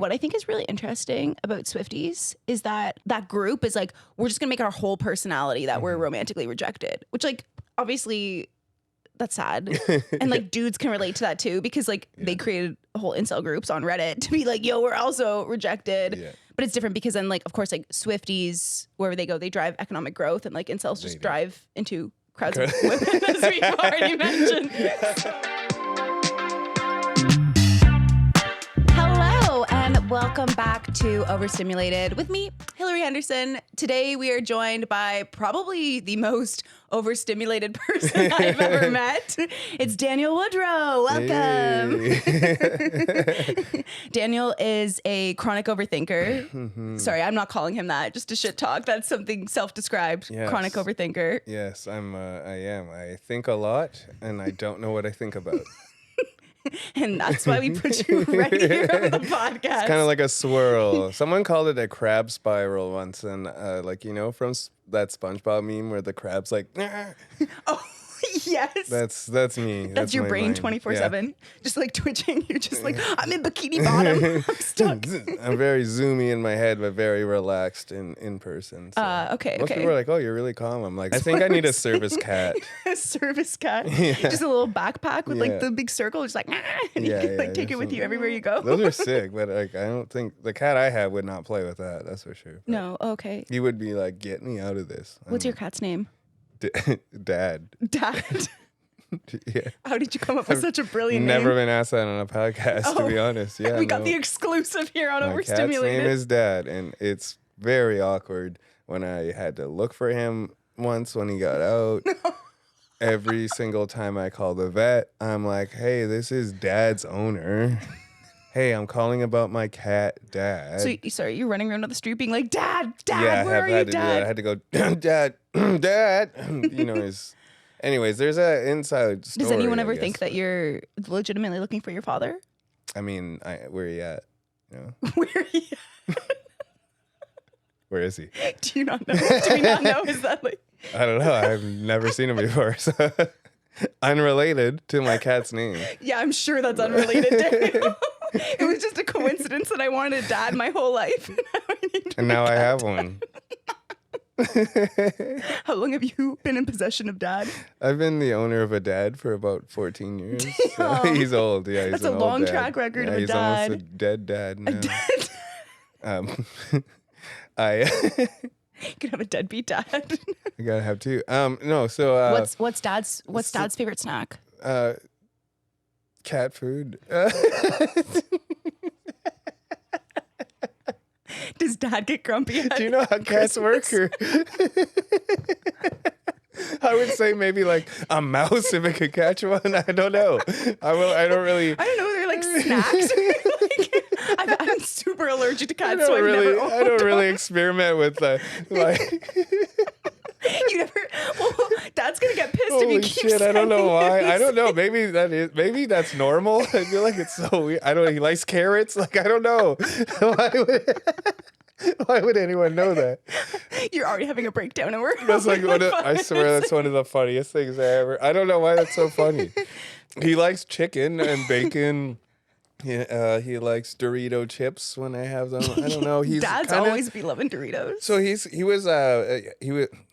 What I think is really interesting about Swifties is that group is like, we're just gonna make our whole personality that we're romantically rejected, which like obviously that's sad. And like dudes can relate to that too, because like they created whole incel groups on Reddit to be like, yo, we're also rejected. Yeah. But it's different because then like, of course, like Swifties, wherever they go, they drive economic growth, and like incels just drive into crowds of women, as we've already mentioned. Hello, and welcome back to Overstimulated with me, Hilary Henderson. Today we are joined by probably the most overstimulated person I've ever met. It's Daniel Woodrow. Welcome. Hey. Daniel is a chronic overthinker. Sorry, I'm not calling him that. Just a shit talk. That's something self-described. Yes. Chronic overthinker. Yes, I am. I think a lot, and I don't know what I think about. And that's why we put you right here on the podcast. It's kind of like a swirl. Someone called it a crab spiral once, and like, you know, from that SpongeBob meme where the crab's like, nah. Oh, yes. That's me. That's your brain 24/7. Just like twitching. You're just like, I'm in bikini bottom. I'm stuck. I'm very zoomy in my head, but very relaxed in person. So. Okay. Most people are like, oh, you're really calm. I'm like, I think I need a service cat. A service cat? Yeah. Just a little backpack with like the big circle. Just like, and you can like take it with you everywhere you go. Those are sick, but like, I don't think the cat I have would not play with that. That's for sure. But no, okay. He would be like, get me out of this. What's your cat's name? Dad. Dad. Yeah. How did you come up with such a brilliant name? Never been asked that on a podcast, to be honest. Yeah, we got the exclusive here on Overstimulated. My cat's name is Dad, and it's very awkward when I had to look for him once when he got out. Every single time I call the vet, I'm like, hey, this is Dad's owner. Hey, I'm calling about my cat, Dad. So, sorry, you're running around the street being like, Dad, where are you, Dad? I had to go, Dad, Dad. You know, anyways, there's an inside story. Does anyone ever think that you're legitimately looking for your father? I mean, where are you at? You know? Where are you at? Where is he? Do you not know? Do we not know? Is that like... I don't know. I've never seen him before. So unrelated to my cat's name. Yeah, I'm sure that's unrelated, Daniel. It was just a coincidence that I wanted a dad my whole life. And now I have one. How long have you been in possession of Dad? I've been the owner of a dad for about 14 years. So he's old. Yeah, he's That's a long track record of a he's dad. He's almost a dead dad now. A dead You could have a deadbeat dad. You gotta have two. No, so what's Dad's favorite snack? Cat food. Does Dad get grumpy? Do you know how cats work? I would say maybe like a mouse if it could catch one. I don't know. I don't know. They're like snacks. I'm super allergic to cats, so I don't really experiment with like. You never. Well, Dad's gonna get pissed Holy if you keep shit! I don't know why. This. I don't know. Maybe that's normal. I feel like it's so weird. I don't know. He likes carrots. Like I don't know. Why would anyone know that? You're already having a breakdown, and we're. That's like I swear that's one of the funniest things I ever. I don't know why that's so funny. He likes chicken and bacon. He likes Dorito chips when I have them. I don't know. Dad's always be loving Doritos. So he was.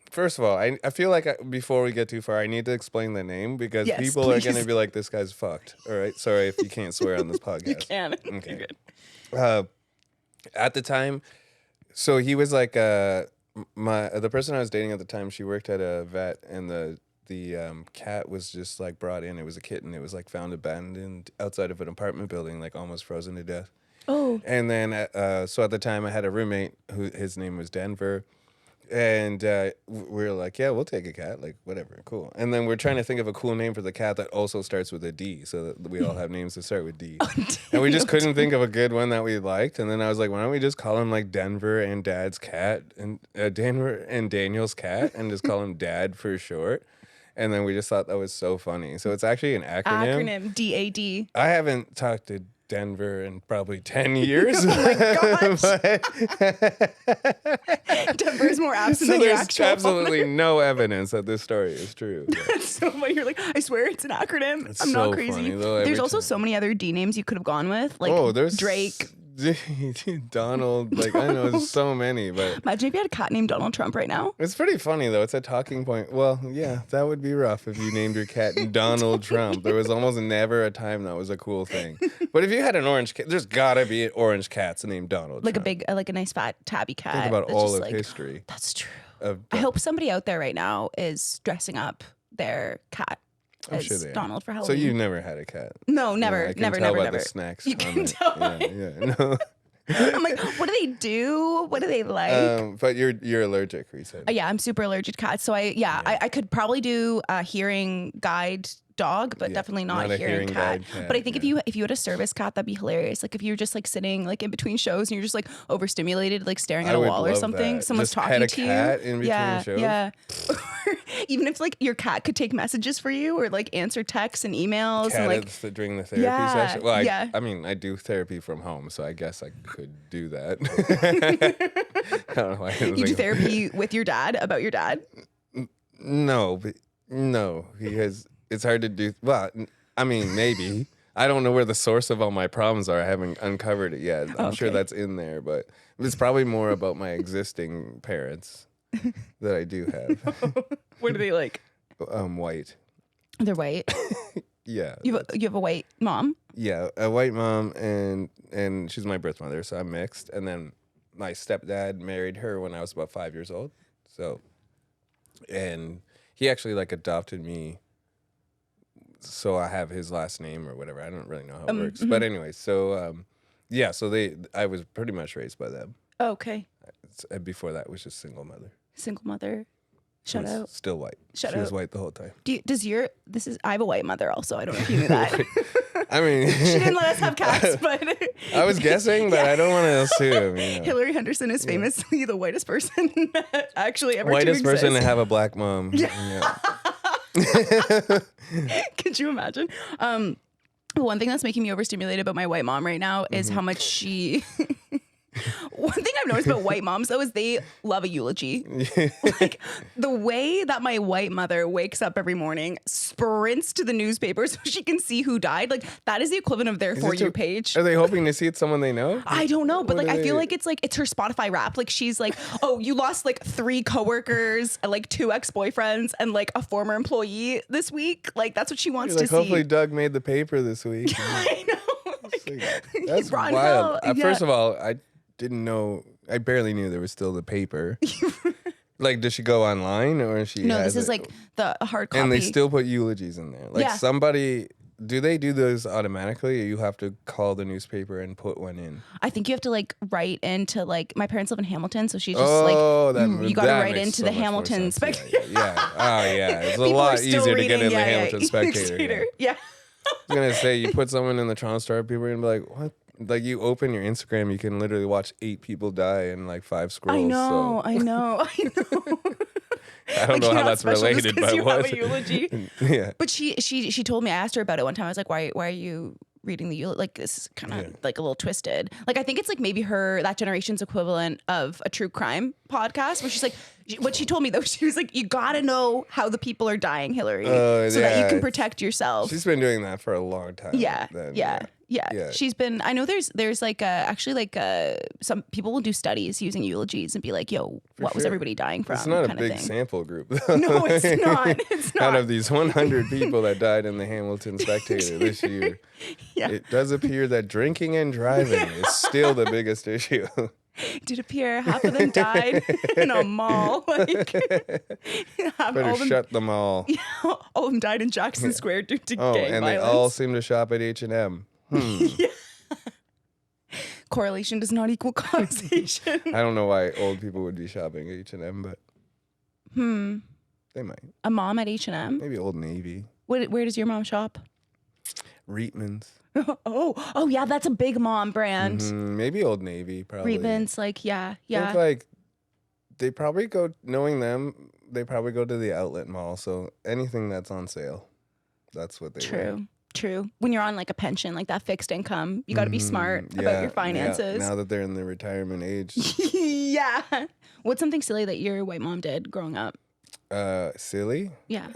First of all, I feel like before we get too far, I need to explain the name because people are going to be like, this guy's fucked. All right. Sorry if you can't swear on this podcast. You can. Okay. You're good. At the time, so he was like the person I was dating at the time, she worked at a vet, and the cat was just like brought in. It was a kitten. It was like found abandoned outside of an apartment building, like almost frozen to death. Oh. And then, so at the time I had a roommate who his name was Denver. And we were like, yeah, we'll take a cat, like whatever, cool. And then we're trying to think of a cool name for the cat that also starts with a D, so that we all have names that start with D. And we just couldn't think of a good one that we liked. And then I was like, why don't we just call him like Denver and Dad's cat, and Denver and Daniel's cat, and just call him Dad for short. And then we just thought that was so funny. So it's actually an acronym. DAD. I haven't talked to Denver in probably 10 years. Oh my gosh. Denver is more absent than your actual There's absolutely no evidence that this story is true. That's so funny. You're like, I swear it's an acronym. I'm not crazy. Funny, though, there's also so many other D names you could have gone with. Like there's Drake. Donald, like I know so many, but Imagine if you had a cat named Donald Trump right now. it's pretty funny though. It's a talking point. Well, yeah, that would be rough if you named your cat Donald Trump. There was almost never a time that was a cool thing. But if you had an orange cat, there's gotta be orange cats named Donald Like Trump. a big, like a nice fat tabby cat. Think about that's all just of like, history. That's true. Of I hope somebody out there right now is dressing up their cat I'm as sure they are. Donald for So Halloween. you never had a cat? No, never, I can never, tell never, by never. the snacks. You can comment. tell. Yeah, no. I'm like, what do they do? What do they like? But you're allergic, we said. Yeah, I'm super allergic to cats. So I could probably do a hearing guide dog, but definitely not a hearing cat. But I think if you had a service cat, that'd be hilarious. Like if you're just like sitting like in between shows and you're just like overstimulated, like staring at a wall or something. That. Someone's just talking pet to a you. cat in between shows. Yeah. Even if like your cat could take messages for you or like answer texts and emails and like during the therapy session. Well, I mean, I do therapy from home, so I guess I could do that. I don't know why I didn't you do think therapy with your dad about your dad? No, because it's hard to do. Well, I mean, maybe. I don't know where the source of all my problems are. I haven't uncovered it yet. I'm sure that's in there, but it's probably more about my existing parents that I do have. What are they like? White. They're white. Yeah. You have a white mom? Yeah, a white mom, and she's my birth mother, so I'm mixed. And then my stepdad married her when I was about 5 years old. So, and he actually like adopted me, so I have his last name or whatever. I don't really know how it works, but anyway, so yeah, so I was pretty much raised by them. Oh, okay. Before that was just single mother. Single mother. Shout out. Still white. Shout she was out. white the whole time. I have a white mother also. I don't know if you knew that. I mean, she didn't let us have cats, but I was guessing, but I don't want to assume. You know. Hilary Henderson is famously the whitest person actually ever whitest to exist. person to have a black mom. Yeah. Could you imagine? One thing that's making me overstimulated about my white mom right now is how much she. One thing I've noticed about white moms though is they love a eulogy. Like the way that my white mother wakes up every morning, sprints to the newspaper so she can see who died. Like that is the equivalent of their For You page. Are they hoping to see it's someone they know? I don't know, but like I feel like it's her Spotify rap. Like she's like, oh, you lost like 3 coworkers, like 2 ex-boyfriends, and like a former employee this week. Like that's what she wants to see. Hopefully Doug made the paper this week. I know. That's wild. First of all, I didn't know. I barely knew there was still the paper. Like, does she go online or she? No, this is like the hard copy. And they still put eulogies in there. Like somebody, do they do those automatically, or you have to call the newspaper and put one in? I think you have to like write into like my parents live in Hamilton, so she's just you got to write into the Hamilton Spectator. Yeah. Oh yeah, it's a lot easier to get in the Hamilton Spectator. Yeah. I was gonna say you put someone in the Toronto Star, people are gonna be like, what? Like you open your Instagram, you can literally watch 8 people die in like 5 scrolls. I know. I don't know how that's related, but you have a eulogy. Yeah. But she told me, I asked her about it one time. I was like, why are you reading the eulogy? Like this is kind of like a little twisted. Like I think it's like maybe that generation's equivalent of a true crime podcast, where she's like, what she told me though, she was like, you gotta know how the people are dying, Hilary, so that you can protect yourself. She's been doing that for a long time. Yeah. She's been. I know there's like actually some people will do studies using eulogies and be like, yo, what was everybody dying from? It's not a kind big of thing. sample group. No, it's not. It's not. Out of these 100 people that died in the Hamilton Spectator this year, it does appear that drinking and driving is still the biggest issue. It did appear half of them died in a mall. Like, better shut them all. Yeah, all of them died in Jackson Square due to gang and violence. They all seem to shop at H&M. Yeah. Correlation does not equal causation. I don't know why old people would be shopping at H&M, but they might. A mom at H&M? Maybe Old Navy. Where does your mom shop? Reitman's. Oh yeah, that's a big mom brand. Maybe Old Navy, probably. Reitman's, like yeah. I think like they probably go. Knowing them, they probably go to the outlet mall. So anything that's on sale, that's what they. True. When you're on like a pension, like that fixed income, you got to be smart about your finances. Yeah. Now that they're in the retirement age. Yeah. What's something silly that your white mom did growing up? Silly? Yeah.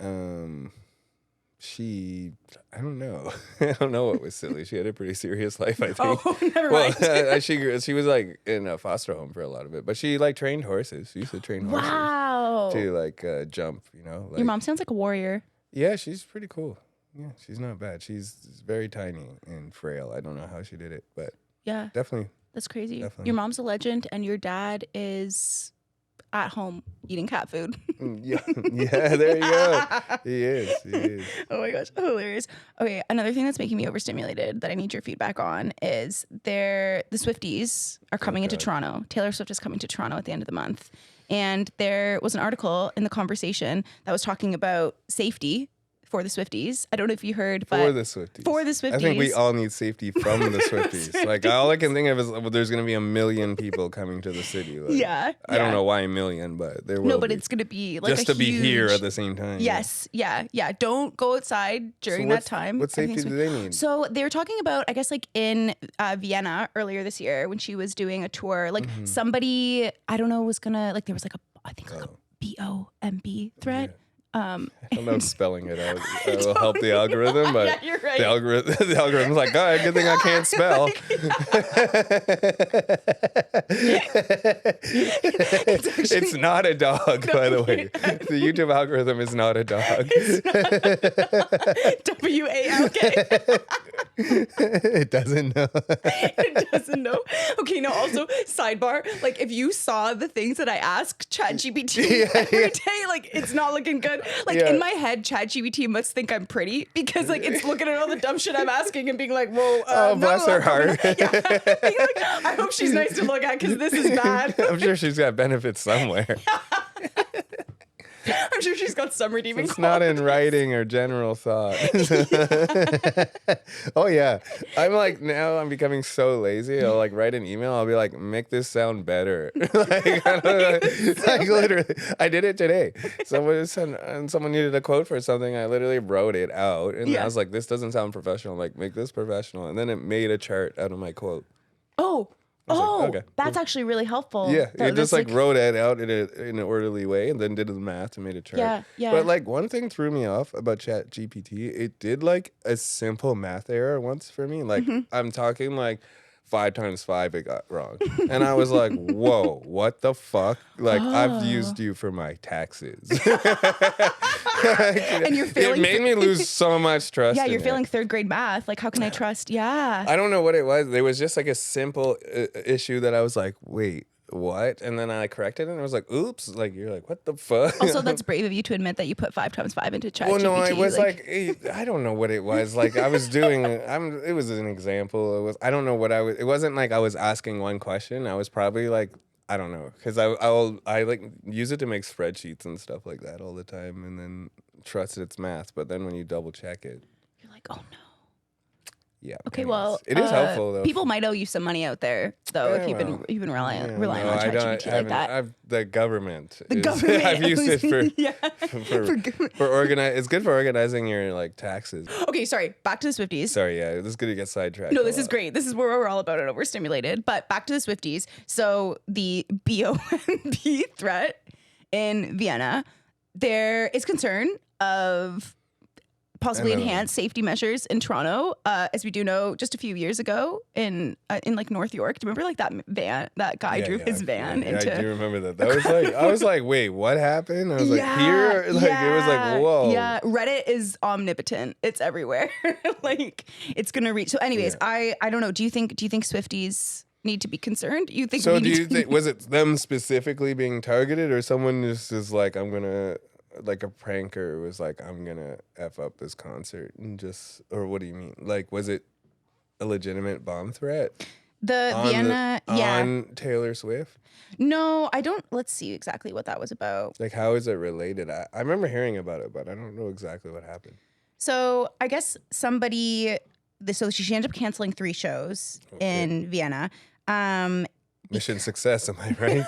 I don't know. I don't know what was silly. She had a pretty serious life, I think. Oh, never Well, mind. she was like in a foster home for a lot of it, but she like trained horses. She used to train horses Wow. to like jump, you know. Like, Your mom sounds like a warrior. yeah, she's pretty cool. Yeah, she's not bad. She's very tiny and frail. I don't know how she did it, but Yeah, definitely. that's crazy. Definitely. Your mom's a legend, and your dad is at home eating cat food. Yeah, yeah, there you go. He is. Oh my gosh, hilarious. Okay, another thing that's making me overstimulated that I need your feedback on is the Swifties are coming into God. Toronto. Taylor Swift is coming to Toronto at the end of the month. And there was an article in The Conversation that was talking about safety for the Swifties. I don't know if you heard, but For the Swifties. For the Swifties. I think we all need safety from the Swifties. Like, all I can think of is, well, there's going to be 1 million people coming to the city. Like, Yeah, I don't yeah. know why 1 million, but there will No, but be. it's going to be like Just a to be here huge- at the same time. Yes, yeah. Don't go outside during that time. What I think safety do they need? So they were talking about, I guess, like in Vienna earlier this year when she was doing a tour. Like somebody, I don't know, was gonna like there was like I think like a BOMB threat. I don't know spelling it out. It will help the algorithm, but Yeah, you're right. the algorithm's like, oh, good thing I can't spell. It's not a dog, by the way. The YouTube algorithm is not a dog. WALK. It doesn't know. It doesn't know. Okay, no, also, sidebar, like if you saw the things that I ask ChatGPT every day, like it's not looking good. Like Yeah. in my head, ChatGPT must think I'm pretty because like it's looking at all the dumb shit I'm asking and being like, whoa, Oh, bless her heart. Yeah. Being like, I hope she's nice to look at because this is bad. I'm sure she's got benefits somewhere. I'm sure she's got some redeeming It's not in writing or general thought. Oh yeah. I'm becoming so lazy. I'll like write an email. I'll be like, make this sound better. Like, I don't know, like literally, I did it today. Someone needed a quote for something. I literally wrote it out, and Yeah. I was like, this doesn't sound professional. Like, make this professional, and then it made a chart out of my quote. Oh, okay, that's actually really helpful. Yeah, it just That's like wrote it out in an orderly way, and then did the math and made a chart. Yeah, yeah. But like one thing threw me off about Chat GPT. It did like a simple math error once for me. Like I'm talking like 5 times 5 it got wrong, and I was like, "Whoa, what the fuck?" Like I've used you for my taxes. And you're failing. It made me lose so much trust. Yeah, in you're it. failing 3rd grade math. Like, how can I trust? Yeah. I don't know what it was. There was just like a simple issue that I was like, wait, what? And then I corrected it and I was like, oops. Like, you're like, what the fuck? Also, that's brave of you to admit that you put 5 times 5 into ChatGPT. Well, no, I was like, I don't know what it was. Like, I was doing, it was an example. I don't know what I was, it wasn't like I was asking one question. I was probably like, I don't know. Because I like use it to make spreadsheets and stuff like that all the time and then trust its math. But then when you double check it, You're like, oh no. yeah. Okay, anyways. well, It is helpful though. People might owe you some money out there, though, if Yeah, you've been relying Yeah, on no, I don't- ChatGPT like haven't- that. The government. The is- government I've used it for yeah. for organize. It's good for organizing your like taxes. Okay, sorry. Back to the Swifties. Sorry, yeah, this is gonna get sidetracked. No, a this is lot. great. This is where we're all about it. Overstimulated. But back to the Swifties. So the BOMB threat in Vienna, there is concern of possibly I know. enhanced safety measures in Toronto. As we do know, just a few years ago in like North York, do you remember like that guy Yeah, drove yeah, his van yeah, into. I do remember that. That was like I was like, wait, what happened? I was like, here, like it was like, whoa. Yeah, Reddit is omnipotent. It's everywhere. Like it's gonna reach. So, anyways, I don't know. Do you think Swifties need to be concerned? You think? So we do need you to- think was it them specifically being targeted, or someone just is like, I'm gonna like a pranker was like, I'm gonna F up this concert and just, or what do you mean? Like, was it a legitimate bomb threat? The Vienna, yeah. On Taylor Swift? No, I don't. Let's see exactly what that was about. Like, how is it related? I remember hearing about it, but I don't know exactly what happened. So I guess somebody. So she ended up canceling 3 shows in Vienna. Mission success, am I right?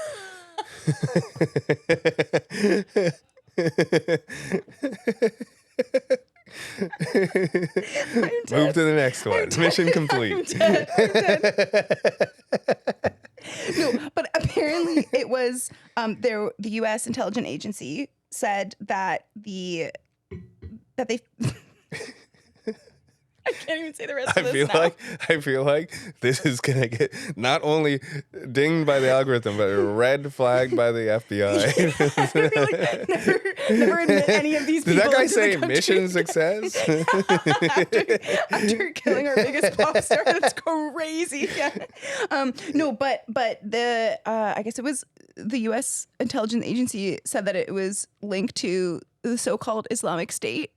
Move to the next one. Mission complete. I'm dead. No, but apparently it was the U.S. intelligence agency said that they I can't even say the rest of this I feel like this is gonna get not only dinged by the algorithm, but red flagged by the FBI. never admit any of these Did people. that guy into the say country. mission success? after killing our biggest pop star, that's crazy. Yeah. No, but the I guess it was the U.S. intelligence agency said that it was linked to the so-called Islamic State.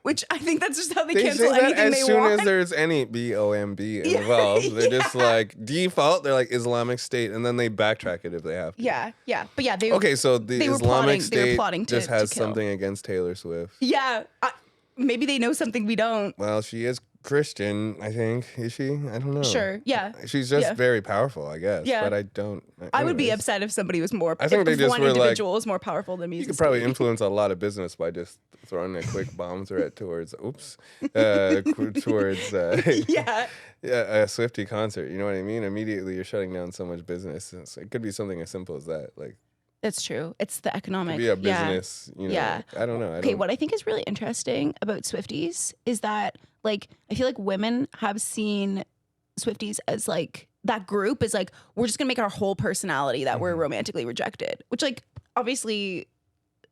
Which I think that's just how they cancel say that anything they want. as soon as there's any BOMB involved, they're just like default. They're like Islamic State, and then they backtrack it if they have to. Yeah, but yeah, they Okay, so the they were Islamic State plotting just to has kill. something against Taylor Swift. Yeah, maybe they know something we don't. Well, she is Christian, I think. Is she? I don't know. Sure, yeah. She's just very powerful, I guess. Yeah. But I don't. I would be anyways. upset if somebody was more. I think if they just one were like, individual was more powerful than me. You could probably influence a lot of business by just throwing a quick bomb threat towards a Swiftie concert. You know what I mean? Immediately you're shutting down so much business. It could be something as simple as that. Like, that's true. It's the economic. it could be a business. You know, Yeah. I don't know. Okay, what I think is really interesting about Swifties is that, like, I feel like women have seen Swifties as like that group is like, we're just gonna make our whole personality that we're romantically rejected, which, like, obviously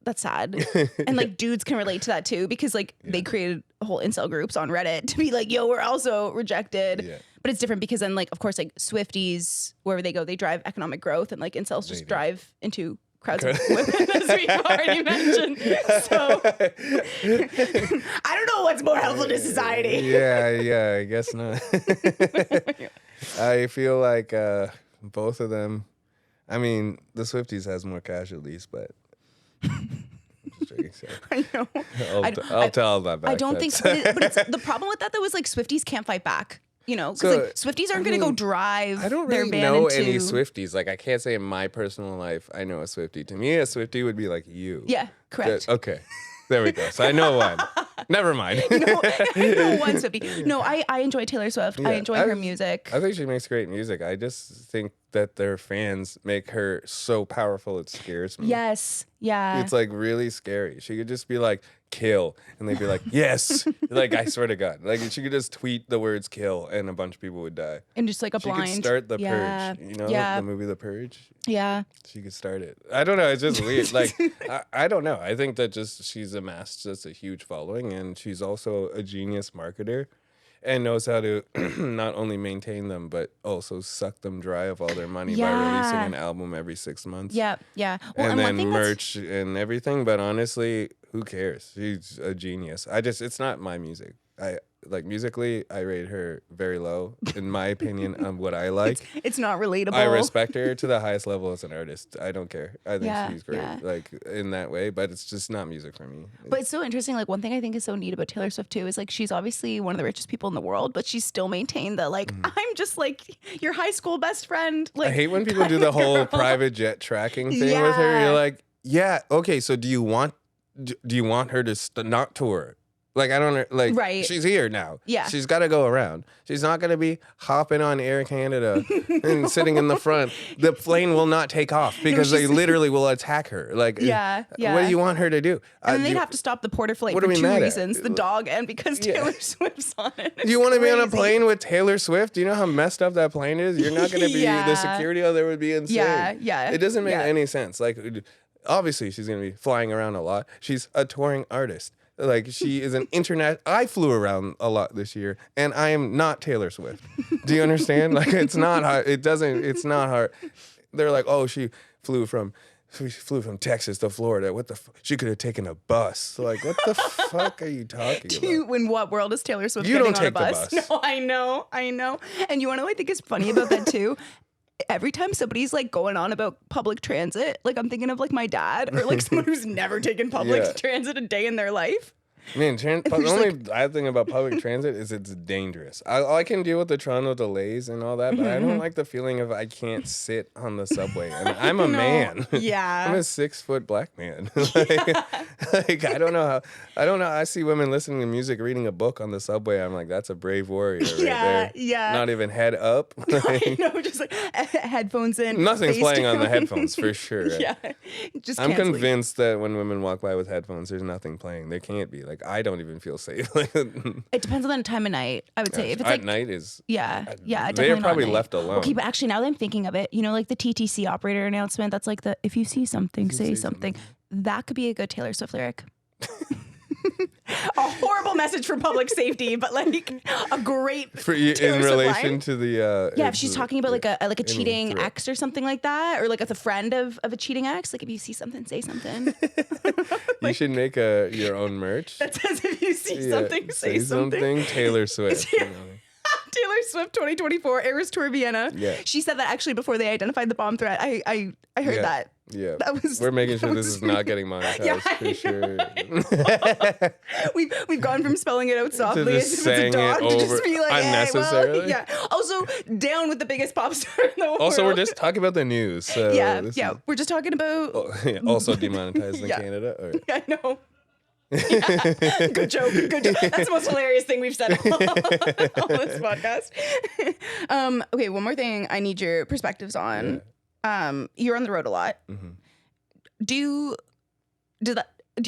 that's sad. And like dudes can relate to that too, because like they created whole incel groups on Reddit to be like, yo, we're also rejected. Yeah. But it's different because then, like, of course, like Swifties, wherever they go, they drive economic growth, and like incels just drive into crowds of women, as we've already mentioned. So I don't know what's more helpful to society. Yeah, I guess not. I feel like both of them. I mean, the Swifties has more casualties, but I know. I'll tell that back. I don't think, but it's the problem with that though is like Swifties can't fight back. You know, because like Swifties aren't going to go drive. I don't their really band know into... any Swifties. Like, I can't say in my personal life I know a Swiftie. To me, a Swiftie would be like you. Yeah, correct. Okay, there we go. So I know one. Never mind. I know one Swiftie. No, I enjoy Taylor Swift. Yeah, I enjoy her music. I think she makes great music. I just think that their fans make her so powerful it scares me. Yes. Yeah. It's like really scary. She could just be like, kill. And they'd be like, yes. Like, I swear to God. Like, she could just tweet the words kill and a bunch of people would die. And just like a blind. She could start The Purge. You know, the movie The Purge? Yeah. She could start it. I don't know. It's just weird. Like, I don't know. I think that just she's amassed just a huge following, and she's also a genius marketer and knows how to not only maintain them, but also suck them dry of all their money by releasing an album every 6 months. Yeah. Well, and then merch and everything. But honestly, who cares? She's a genius. It's not my music. Like, musically, I rate her very low, in my opinion, on what I like. It's not relatable. I respect her to the highest level as an artist. I don't care. I think she's great, like, in that way, but it's just not music for me. But it's so interesting. Like, one thing I think is so neat about Taylor Swift, too, is, like, she's obviously one of the richest people in the world, but she's still maintained that, like, I'm just, like, your high school best friend. Like, I hate when people do the whole private jet tracking thing with her. You're like, yeah, okay, so do you want her to not tour? Like, I don't, like, right. She's here now. Yeah. She's got to go around. She's not going to be hopping on Air Canada and sitting in the front. The plane will not take off because they literally will attack her. Like, yeah. What do you want her to do? And then they'd have to stop the Porter flight for two reasons. The dog and because Taylor Swift's on it. Do you want to be on a plane with Taylor Swift? Do you know how messed up that plane is? You're not going to be, the security out there would be insane. Yeah. It doesn't make any sense. Like, obviously she's going to be flying around a lot. She's a touring artist. Like, she is an I flew around a lot this year, and I am not Taylor Swift. Do you understand? Like, it's not hard. It's not hard. They're like, oh, she flew from Texas to Florida. What the she could have taken a bus. Like, what the fuck are you talking about? In what world is Taylor Swift You getting don't on a take bus? the bus. No, I know. And you want to know what I think is funny about that too? Every time somebody's like going on about public transit, like I'm thinking of like my dad or like someone who's never taken public transit a day in their life. I mean, the only bad thing about public transit is it's dangerous. I can deal with the Toronto delays and all that, but I don't like the feeling of I can't sit on the subway. And I'm a man. Yeah. I'm a 6-foot black man. like, I don't know. I see women listening to music, reading a book on the subway. I'm like, that's a brave warrior right there. Yeah. Not even head up. I know, just like headphones in. Nothing's playing on the headphones for sure. Yeah. I'm convinced that when women walk by with headphones, there's nothing playing. There can't be. Like, Like I don't even feel safe. It depends on the time of night. I would say if it's at like night is yeah, they're definitely not probably at night. left alone. Okay, but actually now that I'm thinking of it, you know, like the TTC operator announcement, that's like the if you see something, say something. That could be a good Taylor Swift lyric. A horrible message for public safety, but like a great for you, Taylor in Swift relation line. to the Yeah, if she's talking about like a cheating threat. ex or something like that, or like as a friend of a cheating ex, like if you see something, say something. You should make your own merch That says if you see something, say something. Taylor Swift. You know. Taylor Swift 2024 Eras Tour Vienna. Yeah. She said that actually before they identified the bomb threat. I heard that. Yeah. That was, We're making sure this is not getting monetized for sure. We've gone from spelling it out softly to as just if it's a saying dog it to over just be like, unnecessarily. Hey, well, yeah. Also, down with the biggest pop star in the world. Also, we're just talking about the news. So We're just talking about. Also demonetized in Canada. Or? I know. Yeah. Good joke. That's the most hilarious thing we've said on this podcast. Okay, one more thing I need your perspectives on. Yeah. You're on the road a lot. Mm-hmm. Do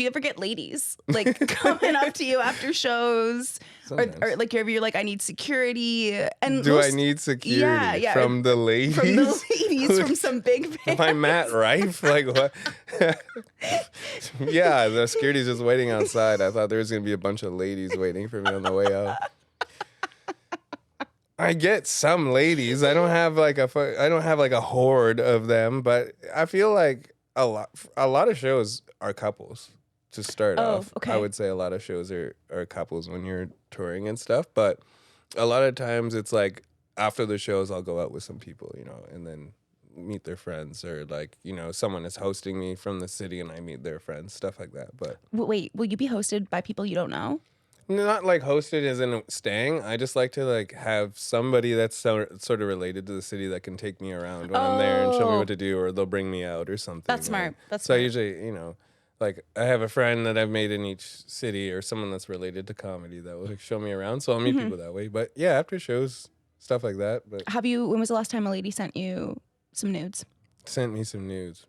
you ever get ladies like coming up to you after shows, or like you're like, I need security? And do I need security from the ladies? From the ladies, from some big fans. Am I Matt Rife? Like what? Yeah, the security's just waiting outside. I thought there was gonna be a bunch of ladies waiting for me on the way out. I get some ladies. I don't have like a horde of them, but I feel like a lot of shows are couples to start off. Okay. I would say a lot of shows are couples when you're touring and stuff, but a lot of times it's like after the shows I'll go out with some people, you know, and then meet their friends, or like, you know, someone is hosting me from the city and I meet their friends, stuff like that. But wait, will you be hosted by people you don't know? Not like hosted as in staying. I just like to like have somebody that's sort of related to the city that can take me around when I'm there and show me what to do, or they'll bring me out or something. That's smart. That's so smart. I usually, you know, like I have a friend that I've made in each city, or someone that's related to comedy that will show me around. So I'll meet people that way. But yeah, after shows, stuff like that. But when was the last time a lady sent you some nudes? Sent me some nudes.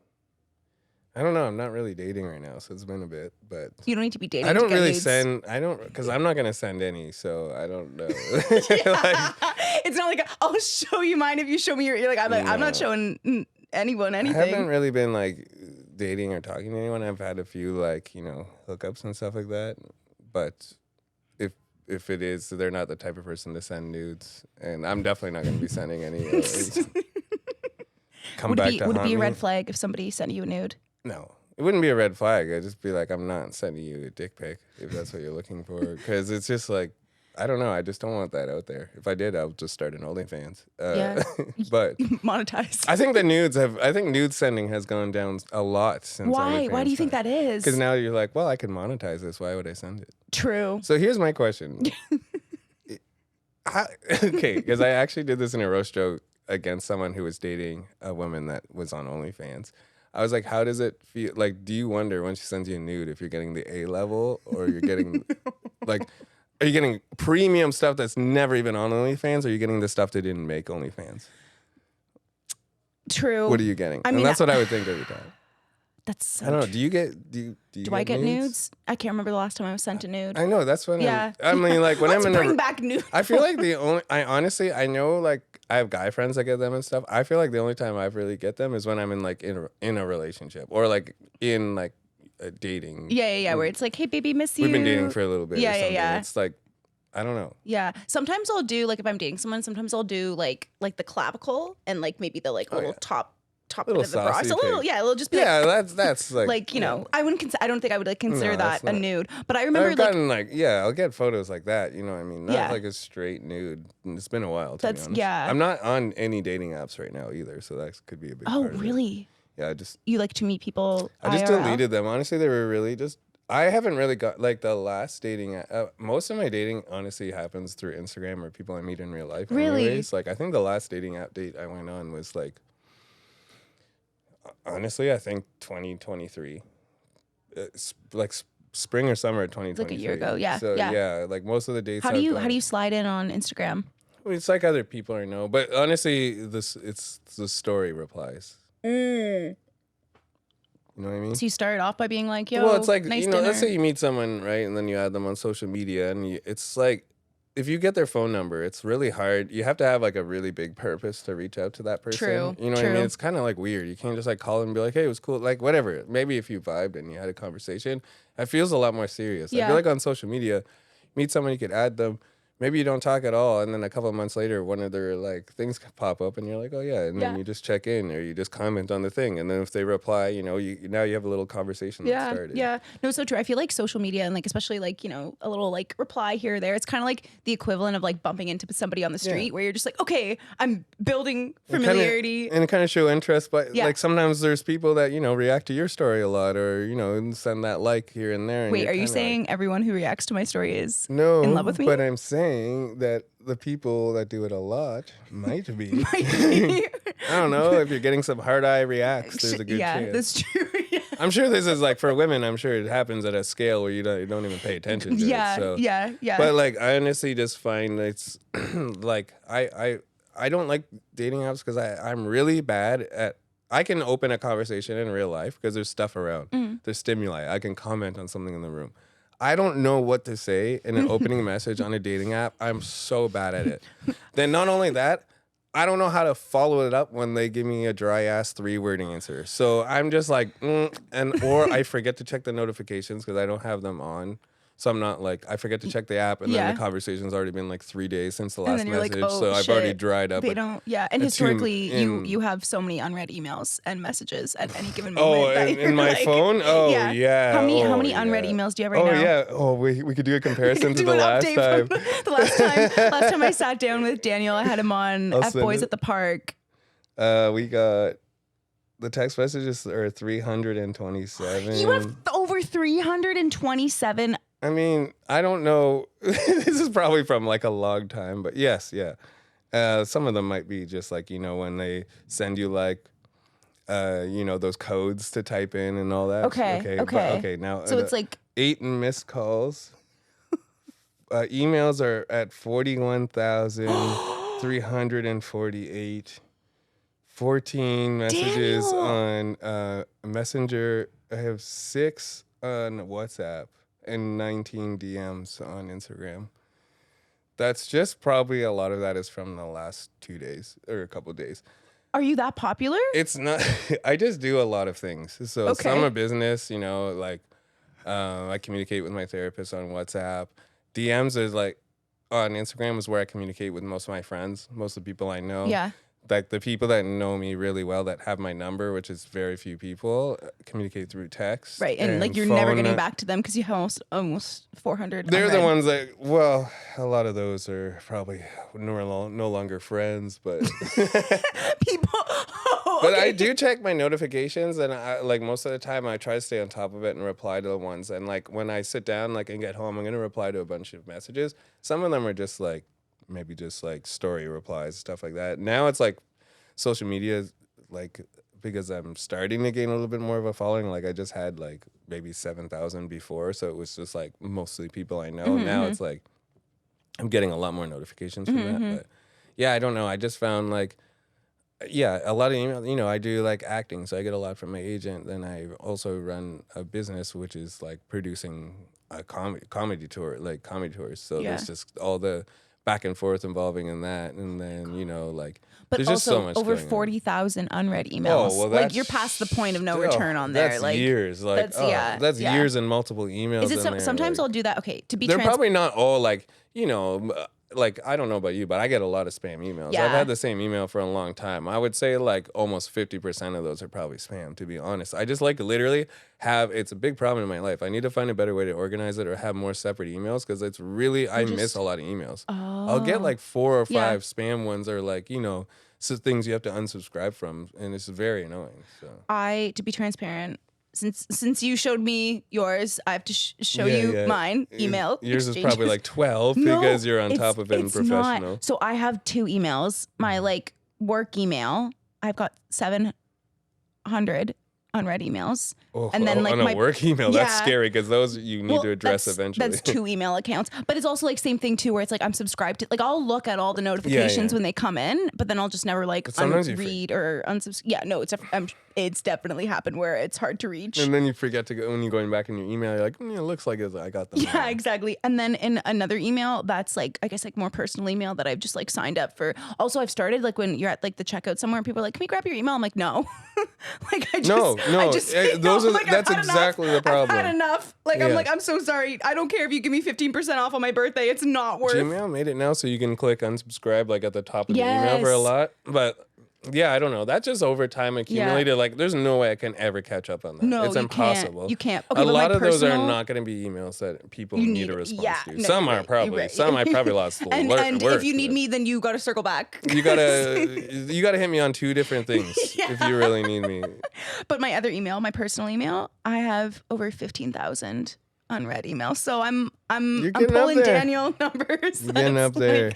I don't know. I'm not really dating right now, so it's been a bit. But you don't need to be dating. I don't to get really nudes. send. I don't, because I'm not gonna send any, so I don't know. It's not like I'll show you mine if you show me your. You're like I'm not showing anyone anything. I haven't really been like dating or talking to anyone. I've had a few like, you know, hookups and stuff like that, but if it is, they're not the type of person to send nudes, and I'm definitely not gonna be sending any. Would it be a red flag if somebody sent you a nude? No, it wouldn't be a red flag. I'd just be like, I'm not sending you a dick pic if that's what you're looking for. Because it's just like, I don't know. I just don't want that out there. If I did, I would just start an OnlyFans. But monetize. I think nude sending has gone down a lot since. Why? Why do you think that is? Because now you're like, well, I can monetize this. Why would I send it? True. So here's my question. Okay, because I actually did this in a roast joke against someone who was dating a woman that was on OnlyFans. I was like, how does it feel? Like, do you wonder when she sends you a nude if you're getting the A level, or you're getting like, are you getting premium stuff that's never even on OnlyFans, or are you getting the stuff that didn't make OnlyFans? True. What are you getting? I mean, that's what I would think every time. That's so I don't know. Do you get do I get nudes? I can't remember the last time I was sent a nude. I know, that's when yeah. I mean, like when Let's I'm in bring back nudes. I feel like I know, like I have guy friends that get them and stuff. I feel like the only time I really get them is when I'm in like in a relationship, or like in like a dating. Yeah. Where it's like, hey baby, miss you. We've been dating for a little bit. Yeah. It's like, I don't know. Yeah. Sometimes I'll do, like if I'm dating someone, sometimes I'll do like the clavicle and like maybe the like little top bit of the bra. So it'll just be that's like, like, you know, I don't think I would like consider that a nude. But I remember I'll get photos like that, you know what I mean? Not like a straight nude. It's been a while, to be honest. Yeah. I'm not on any dating apps right now either, so that could be a big part of it. Really? Yeah, you like to meet people I just IRL? deleted them. Honestly, they were really just, I haven't really got, like the last dating, most of my dating honestly happens through Instagram or people I meet in real life. Really? Anyways. Like I think the last dating app date I went on was like, honestly, I think 2023, like spring or summer of 2023. Like a year ago, yeah. So yeah, like most of the dates. How do you slide in on Instagram? Well, it's like other people I know, but honestly, it's the story replies. You know what I mean? So you started off by being like, yo, Well, it's like, nice you know, dinner. let's say you meet someone, right? And then you add them on social media and it's like, if you get their phone number, it's really hard. You have to have like a really big purpose to reach out to that person. True, You know what I true. mean? It's kind of like weird. You can't just like call and be like, hey, it was cool. Like whatever. Maybe if you vibed and you had a conversation, it feels a lot more serious. I Yeah. feel like on social media, meet someone, you could add them. Maybe you don't talk at all, and then a couple of months later, one of their like things pop up, and you're like, "Oh yeah," and then Yeah. you just check in or you just comment on the thing, and then if they reply, you know, now you have a little conversation that Yeah, started. yeah. No, it's so true. I feel like social media and like especially like, you know, a little like reply here or there. It's kind of like the equivalent of like bumping into somebody on the street where you're just like, okay, I'm building familiarity. And kind of show interest, but Yeah. like sometimes there's people that, you know, react to your story a lot or, you know, and send that like here and there. And Wait, you're are you kinda saying like, everyone who reacts to my story is no, in love with me? but I'm saying that the people that do it a lot might be. I I don't know. If you're getting some hard eye reacts, there's a good yeah, chance. that's true. Yeah. I'm sure this is like for women. I'm sure it happens at a scale where you don't even pay attention to Yeah, it. So. yeah, yeah. But like, I honestly just find it's like I don't like dating apps because I'm really bad at. I can open a conversation in real life because there's stuff around. There's stimuli. I can comment on something in the room. I don't know what to say in an opening message on a dating app. I'm so bad at it. Then not only that, I don't know how to follow it up when they give me a dry ass 3-word answer. So I'm just like, or I forget to check the notifications because I don't have them on. So I'm not like, I forget to check the app and then the conversation's already been like 3 days since the And last then you're message. like, oh, so I've shit. already dried up. They don't, yeah. And a historically, tune you have so many unread emails and messages at any given Oh, moment. that in you're my like- phone? Oh, yeah. How many Oh, unread yeah. emails do you have right Oh now? yeah. Oh, we could do a comparison to Do the an last update time. from the last time I sat down with Daniel, I had him on I'll F send Boys it. at the Park. We got the text messages are 327. You have over 327. I mean, I don't know. This is probably from like a long time, but yes, yeah. Some of them might be just like, you know, when they send you like, you know, those codes to type in and all that. Okay. Okay. Now, So it's like 8 missed calls. Emails are at 41,348. 14 messages Daniel! on Messenger. I have 6 on WhatsApp and 19 DMs on Instagram. That's just probably a lot of that is from the last 2 days or a couple days. Are you that popular? It's not. I just do a lot is so Okay. some are business, you know, like I communicate with my therapist on WhatsApp. DMs is like on Instagram is where I communicate with most of my friends, most of the people I know. Yeah. Like the people that know me really well that have my number, which is very few people, communicate through text. Right. And like you're never phone. getting back to them because you have almost 400. They're the unread. ones that, well, a lot of those are probably no longer friends, but People. Oh, but I okay. do check my notifications, and I, like most of the time I try to stay on top of it and reply to the ones. And like when I sit down like and get home, I'm gonna reply to a bunch of messages. Some of them are just like maybe just like story replies, stuff like that. Now it's like social media, like because I'm starting to gain a little bit more of a following. Like I just had like maybe 7,000 before, so it was just like mostly people I know. Now it's like I'm getting a lot more notifications from that. But yeah, I don't know. I just found like. Yeah, a lot of emails. You know, I do like acting, so I get a lot from my agent. Then I also run a business, which is like producing a comedy tour, like comedy tours. So Yeah. there's just all the back and forth involving in that, and then you know, like But there's also just so much over going on. 40,000 unread emails. Oh, well, like that's you're past the point of no still- return on there. That's Like years. Like that's yeah. years and multiple emails. Is it in there, sometimes like, I'll do that? Okay, to be they're trans. probably not all like, you know, like I don't know about you, but I get a lot of spam emails. Yeah. I've had the same email for a long time. I would say like almost 50% of those are probably spam, to be honest. I just like literally it's a big problem in my life. I need to find a better way to organize it or have more separate emails because it's really, I miss a lot of emails. I'll get like 4 or 5 Yeah. spam ones or like, you know, things you have to unsubscribe from, and it's very annoying. So. To be transparent, since you showed me yours, I have to show Yeah, you yeah. mine. Email. Yours is probably exchanges. like 12 No, because you're on top of it and it's not. professional. So I have 2 emails. My like work email, I've got 700 unread emails. Oh, And then like on a work email, that's Yeah. scary because those you need to address eventually. That's 2 email accounts. But it's also like same thing too, where it's like I'm subscribed to, like I'll look at all the notifications when they come in, but then I'll just never like read or unsubscribe. Yeah, no, it's definitely happened where it's hard to reach. And then you forget to go when you're going back in your email. You're like, it looks like I got them. Yeah, exactly. And then in another email, that's like I guess like more personal email that I've just like signed up for. Also, I've started like when you're at like the checkout somewhere, and people are like, "Can we grab your email?" I'm like, "No." Like I just that's exactly the problem. I've had enough. Like I'm like, I'm so sorry. I don't care if you give me 15% off on my birthday. It's not worth. Gmail made it now so you can click unsubscribe like at the top of the email for a lot. But yeah, I don't know. That just over time accumulated. Like there's no way I can ever catch up on that. No, it's impossible. You can't. Okay, a lot of those are not going to be emails that people need a response to. Some are probably. Right. Some I probably lost. And if you need me, then you got to circle back. You gotta hit me on 2 different things if you really need me. But my other email, my personal email, I have over 15,000 unread emails. So I'm pulling Daniel numbers. You're getting up there.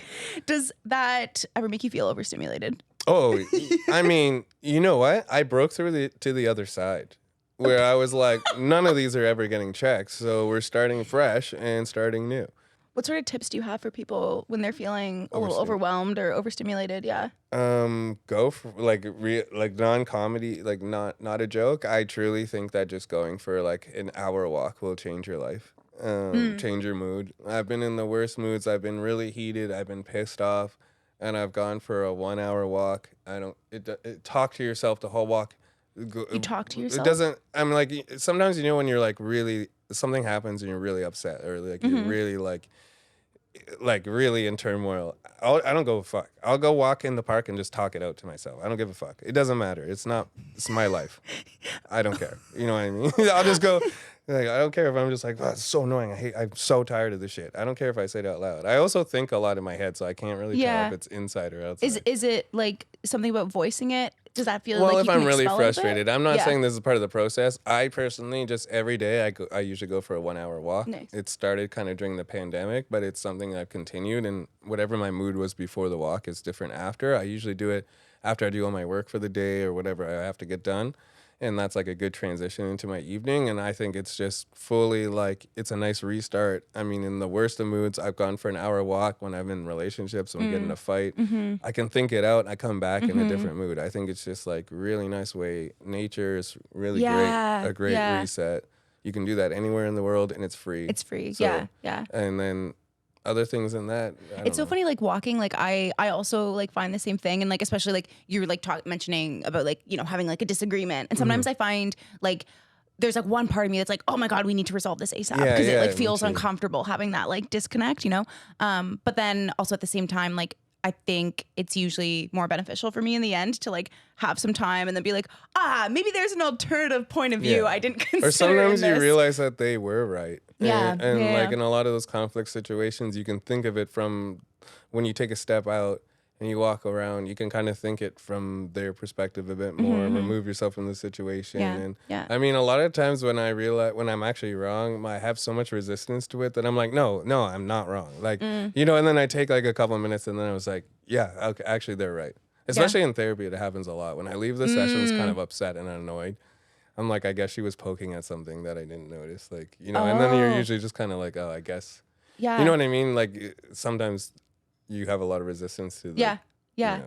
Does that ever make you feel overstimulated? Oh, I mean, you know what? I broke through to the other side where I was like, none of these are ever getting checked. So we're starting fresh and starting new. What sort of tips do you have for people when they're feeling a little overwhelmed or overstimulated? Yeah. Go for like non-comedy, like not a joke. I truly think that just going for like an hour walk will change your life. Change your mood. I've been in the worst moods. I've been really heated. I've been pissed off. And I've gone for a 1 hour walk. Talk to yourself the whole walk. You talk to yourself? It doesn't, I'm like, sometimes, when you're like really, something happens and you're really upset or like you're really like really in turmoil. I don't give a fuck. I'll go walk in the park and just talk it out to myself. I don't give a fuck. It doesn't matter. It's my life. I don't care. You know what I mean? I'll just go. Like, I don't care if I'm just like, oh, it's so annoying. I'm so tired of this shit. I don't care if I say it out loud. I also think a lot in my head, so I can't really tell if it's inside or outside. Is it like something about voicing it? Does that feel like if you can I'm really frustrated? I'm not saying this is part of the process. I personally just every day I usually go for a 1 hour walk. Nice. It started kind of during the pandemic, but it's something I've continued. And whatever my mood was before the walk is different after. I usually do it after I do all my work for the day or whatever I have to get done. And that's like a good transition into my evening. And I think it's just fully like, it's a nice restart. I mean, in the worst of moods, I've gone for an hour walk when I'm in relationships, when we get in a fight. I can think it out and I come back in a different mood. I think it's just like really nice way. Nature is really a great reset. You can do that anywhere in the world and it's free. It's free. So, yeah. And then other things than that. It's so funny, like walking, like I also like find the same thing. And like, especially like you're like mentioning about like, having like a disagreement. And sometimes I find like, there's like one part of me that's like, oh my God, we need to resolve this ASAP. Because it like feels uncomfortable having that like disconnect, But then also at the same time, like, I think it's usually more beneficial for me in the end to like have some time and then be like, maybe there's an alternative point of view I didn't consider. Or sometimes you realize that they were right. Yeah. And like in a lot of those conflict situations, you can think of it from when you take a step out and you walk around, you can kind of think it from their perspective a bit more, remove yourself from the situation. I mean, a lot of times when I realize when I'm actually wrong, I have so much resistance to it that I'm like, no, I'm not wrong. Like, and then I take like a couple of minutes and then I was like, yeah, okay, actually they're right. Especially in therapy, it happens a lot. When I leave the sessions kind of upset and annoyed, I'm like, I guess she was poking at something that I didn't notice. Like, and then you're usually just kind of like, oh, I guess. Yeah. You know what I mean? Like sometimes you have a lot of resistance to the,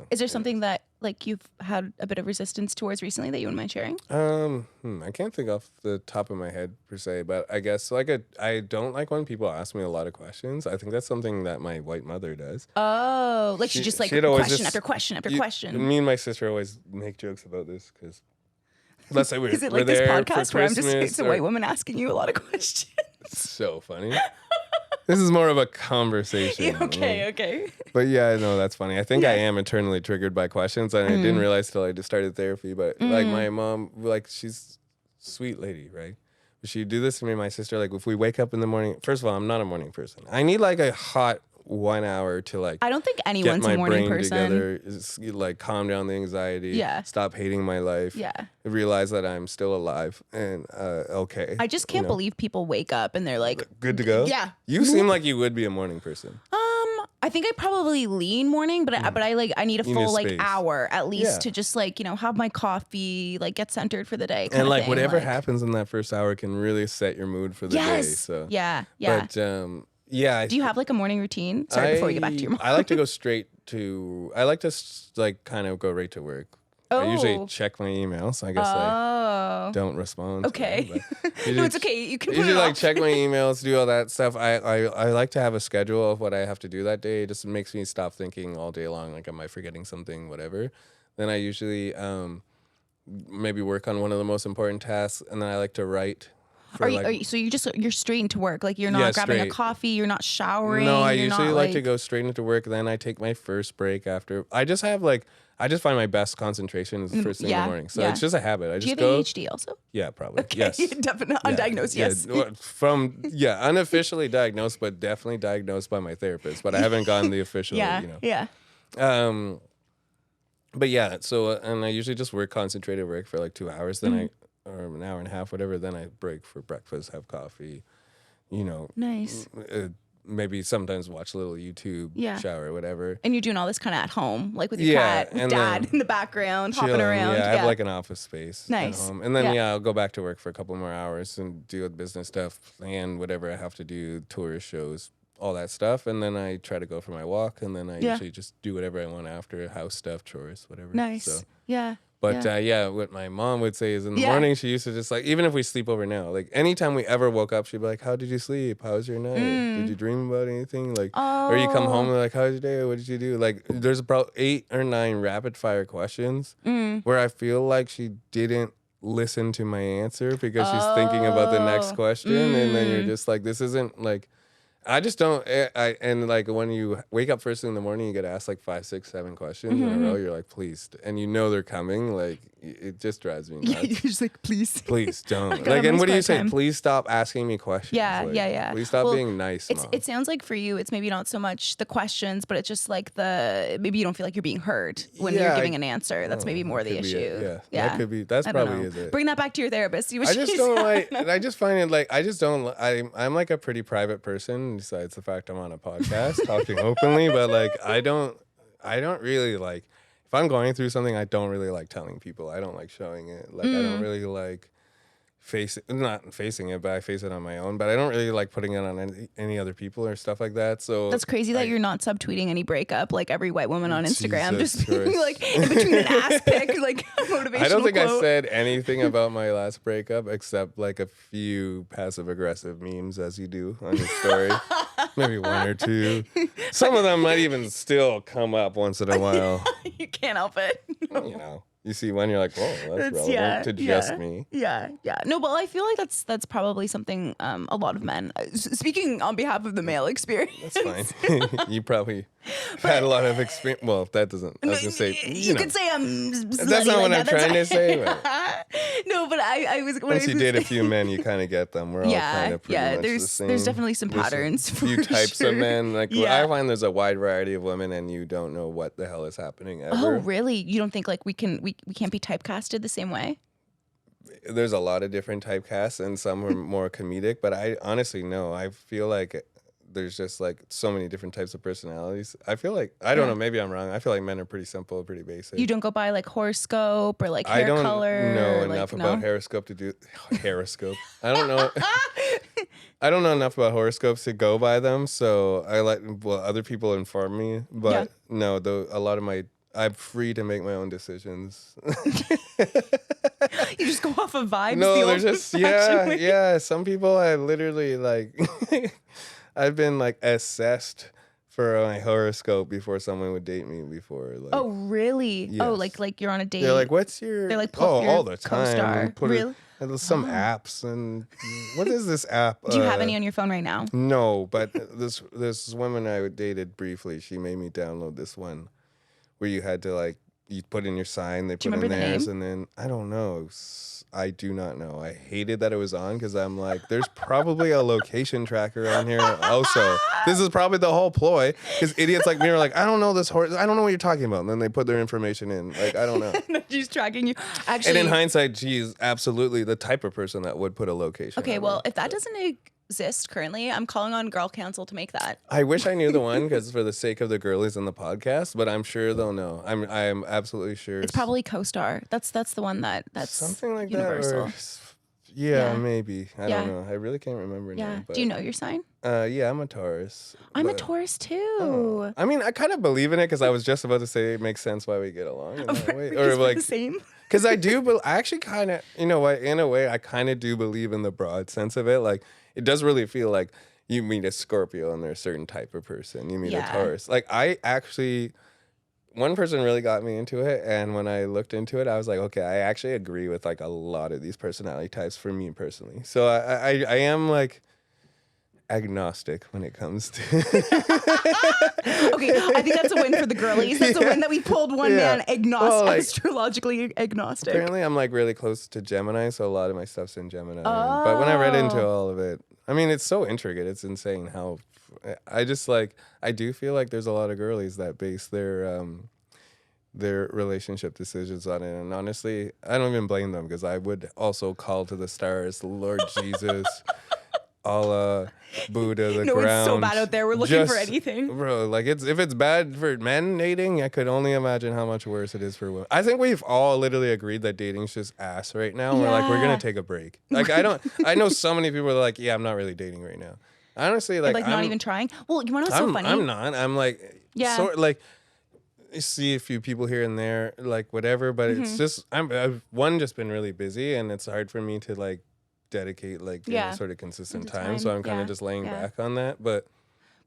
Is there something that like you've had a bit of resistance towards recently that you wouldn't mind sharing? I can't think off the top of my head per se, but I guess like I don't like when people ask me a lot of questions. I think that's something that my white mother does. Oh, like she just like question after question after question. Me and my sister always make jokes about this because let's say is it like this podcast where I'm just it's a white woman asking you a lot of questions? It's so funny. This is more of a conversation. Okay. But yeah, no, that's funny. I think I am internally triggered by questions, and I didn't realize till I just started therapy. But like my mom, like she's a sweet lady, right? She'd do this to me and my sister. Like if we wake up in the morning, first of all, I'm not a morning person. I need like a hot 1 hour to like I don't think anyone's a morning person. Together, like calm down the anxiety, stop hating my life, realize that I'm still alive and okay. I just can't believe people wake up and they're like good to go. Yeah. You seem like you would be a morning person. I think I probably lean morning, but I need a You need full like space. hour at least Yeah. to just like, have my coffee, like get centered for the day. And like thing. whatever like, happens in that first hour can really set your mood for the day. Yes. So Yeah. But yeah. Do you have like a morning routine? Sorry, before we get back to your mom. I like to go straight to. I like to like kind of go right to work. I usually check my emails. So I guess I don't respond. Okay. To them, No, it's okay. You can put usually it like off. check my emails, do all that stuff. I like to have a schedule of what I have to do that day. It just makes me stop thinking all day long, like am I forgetting something, whatever. Then I usually maybe work on one of the most important tasks, and then I like to write. So you're straight into work, like you're not grabbing a coffee, you're not showering. No, I usually like to go straight into work. Then I take my first break after. I just find my best concentration is the first thing in the morning. So it's just a habit. Do you have ADHD also? Yeah, probably. Okay. Yes. Definitely undiagnosed. Yes. Unofficially diagnosed, but definitely diagnosed by my therapist. But I haven't gotten the official. Yeah. But yeah, so and I usually just concentrated work for like 2 hours. Then or an hour and a half, whatever. Then I break for breakfast, have coffee. Nice. Maybe sometimes watch a little YouTube, shower, whatever. And you're doing all this kind of at home, like with your cat, with dad in the background, hopping around. Yeah, I have like an office space nice. at home. And then, I'll go back to work for a couple more hours and deal with business stuff and whatever I have to do, tourist shows, all that stuff. And then I try to go for my walk. And then I usually just do whatever I want after, house stuff, chores, whatever. Nice. So. Yeah. But what my mom would say is in the morning, she used to just like, even if we sleep over now, like anytime we ever woke up, she'd be like, how did you sleep? How was your night? Did you dream about anything? Like, or you come home and like, how was your day? What did you do? Like, there's about 8 or 9 rapid fire questions where I feel like she didn't listen to my answer because she's thinking about the next question. And then you're just like, this isn't like, I just don't. And like when you wake up first thing in the morning, you get asked like 5, 6, 7 questions in a row. You're like, please, and they're coming. Like it just drives me nuts. Yeah, you're just like, please don't. Like, and what do you say? Please stop asking me questions. Yeah, like, Please stop being nice. Mom. It sounds like for you, it's maybe not so much the questions, but it's just like maybe you don't feel like you're being heard when you're giving an answer. That's maybe more the issue. Yeah, that could be. That's probably is it. Bring that back to your therapist. See what I just don't like. I just find it like I just don't. I'm like a pretty private person. Besides the fact I'm on a podcast talking openly, but like I don't really like if I'm going through something, I don't really like telling people. I don't like showing it. Like I don't really like not facing it, but I face it on my own. But I don't really like putting it on any other people or stuff like that. So that's crazy that you're not subtweeting any breakup like every white woman on Instagram, Jesus just being like in between an ass pic, like motivational. I don't think quote. I said anything about my last breakup except like a few passive aggressive memes as you do on your story. Maybe 1 or 2. Some of them might even still come up once in a while. You can't help it. You see one, you're like, whoa, that's relevant to just me. Yeah. No, well, I feel like that's probably something a lot of men, speaking on behalf of the male experience. That's fine. You probably had a lot of experience. Well, that doesn't, I was going to say, you could say I'm that's not what I'm trying to say. But no, but I was... Once you date a few men, you kind of get them. We're all kind of pretty much the same. There's definitely some patterns for few types sure. of men. Like I find there's a wide variety of women and you don't know what the hell is happening ever. Oh, really? You don't think like we can't be typecasted the same way? There's a lot of different typecasts and some are more comedic, but I honestly no. I feel like there's just like so many different types of personalities. I feel like I don't know, maybe I'm wrong. I feel like men are pretty simple, pretty basic. You don't go by like horoscope or like hair color? I don't know enough about horoscope to do horoscope. I don't know. I don't know enough about horoscopes to go by them, so I let other people inform me. But no, a lot of I'm free to make my own decisions. You just go off of vibes. No, they're just yeah. Some people I literally like. I've been like assessed for my horoscope before someone would date me before. Like, oh, really? Yes. Oh, like you're on a date. They're like, "What's your?" They're like, all the time. Co-star. Really? There's some apps and what is this app? Do you have any on your phone right now? No, but this woman I dated briefly, she made me download this one where you had to like you put in your sign, they put in theirs, and then I don't know. I do not know. I hated that it was on because I'm like, there's probably a location tracker on here. Also, this is probably the whole ploy because idiots like me are like, I don't know this horse. I don't know what you're talking about. And then they put their information in. Like, I don't know. She's tracking you. Actually, and in hindsight, she's absolutely the type of person that would put a location. Okay, well, if that doesn't exist currently. I'm calling on Girl Council to make that. I wish I knew the one because for the sake of the girlies in the podcast, but I'm sure they'll know. I'm absolutely sure. It's probably Co-Star. That's the one that's something like universal. that. Or, yeah, maybe. I Yeah. don't know. I really can't remember Yeah. now. But, Do you know your sign? Yeah, I'm a Taurus. I'm a but- Taurus too. Oh. I mean, I kind of believe in it because I was just about to say it makes sense why we get along in that way. Or like the same. Because I do, but I actually kind of, you know what, in a way, I kind of do believe in the broad sense of it. Like, it does really feel like you meet a Scorpio and they're a certain type of person. You meet a Taurus. Like, I actually, one person really got me into it. And when I looked into it, I was like, okay, I actually agree with like a lot of these personality types for me personally. So I am like agnostic when it comes to Okay, I think that's a win for the girlies. That's a win that we pulled one man agnostic, Well, like, astrologically agnostic. apparently I'm like really close to Gemini, so a lot of my stuff's in Gemini. But when I read into all of it, I mean, it's so intricate. It's insane how I just like, I do feel like there's a lot of girlies that base their relationship decisions on it. And honestly, I don't even blame them because I would also call to the stars, Lord Jesus, Allah, Buddha, the No, ground. it's so bad out there. We're looking for anything. Bro, like if it's bad for men dating, I could only imagine how much worse it is for women. I think we've all literally agreed that dating's just ass right now. We're like, we're gonna take a break. Like I know so many people are like, yeah, I'm not really dating right now. Honestly, like I'm not even trying. Well, you want to know what's so funny? I'm not. I'm like, sort like, I see a few people here and there, like whatever, but it's just I've just been really busy, and it's hard for me to like dedicate like sort of consistent time. So I'm kind of just laying back on that. But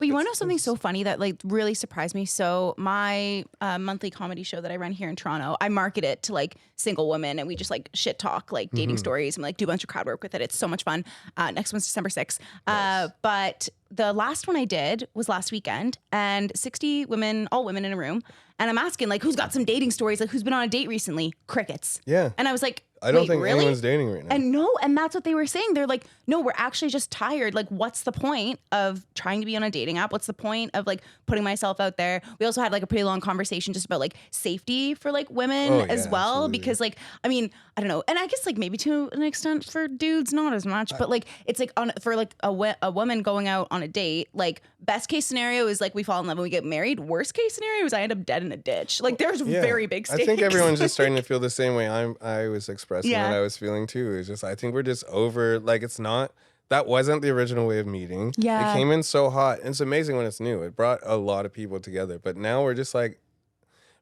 you want to know something so funny that like really surprised me? So my monthly comedy show that I run here in Toronto, I market it to like single women, and we just like shit talk like dating stories and like do a bunch of crowd work with it. It's so much fun. Next one's December 6th. Nice. But the last one I did was last weekend, and 60 women, all women in a room. And I'm asking like, who's got some dating stories? Like, who's been on a date recently? Crickets. Yeah. And I was like, I don't think really? anyone's dating right now. And that's what they were saying. They're like, no, we're actually just tired. Like, what's the point of trying to be on a dating app? What's the point of like putting myself out there? We also had like a pretty long conversation just about like safety for like women as well. Absolutely. Because like, I mean, I don't know. And I guess like maybe to an extent for dudes, not as much, but like, it's like for like a woman going out on a date, like best case scenario is like we fall in love and we get married. Worst case scenario is I end up dead in a ditch. Like there's very big stakes. I think everyone's just starting to feel the same way I was expressing what I was feeling too. It's just, I think we're just over, like it's not, that wasn't the original way of meeting. Yeah. It came in so hot. And it's amazing when it's new. It brought a lot of people together. But now we're just like,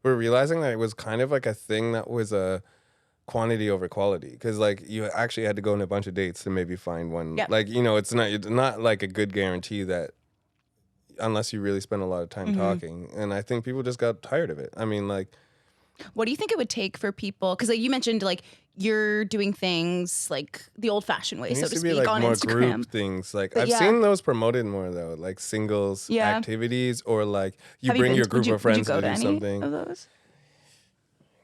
we're realizing that it was kind of like a thing that was a quantity over quality. Because like you actually had to go on a bunch of dates to maybe find one. Yep. Like, you know, it's not like a good guarantee that unless you really spend a lot of time talking. And I think people just got tired of it. I mean, like, what do you think it would take for people? Because like you mentioned, like you're doing things like the old-fashioned way, so to speak, like on more Instagram. Group things. Like I've seen those promoted more though, like singles activities, or like you bring your group of friends to do something. Of those?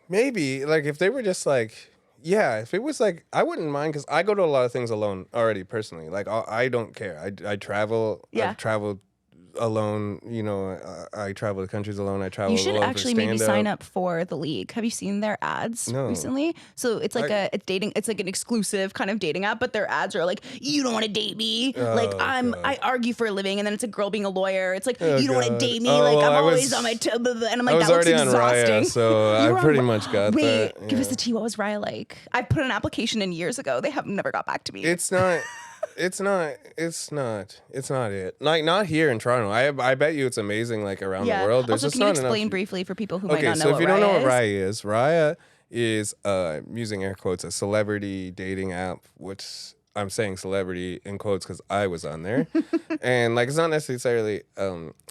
Maybe like if they were just like, if it was like, I wouldn't mind because I go to a lot of things alone already personally. Like I don't care. I travel. I've traveled alone, you know, I travel to countries alone. I travel. You should alone actually maybe sign up for the League. Have you seen their ads recently? So it's like it's dating. It's like an exclusive kind of dating app, but their ads are like, "You don't want to date me." Like I argue for a living, and then it's a girl being a lawyer. It's like, "You don't want to date me." Like I'm always on my and I'm like, that looks exhausting. Raya, so I pretty much got that. Wait, give us the tea. What was Raya like? I put an application in years ago. They have never got back to me. It's not. It's not it. Like not here in Toronto. I bet you it's amazing like around the world. There's also, just can you not explain enough. briefly for people who might not know so what if you don't know what Raya Raya is using air quotes, a celebrity dating app, which I'm saying celebrity in quotes because I was on there. And like it's not necessarily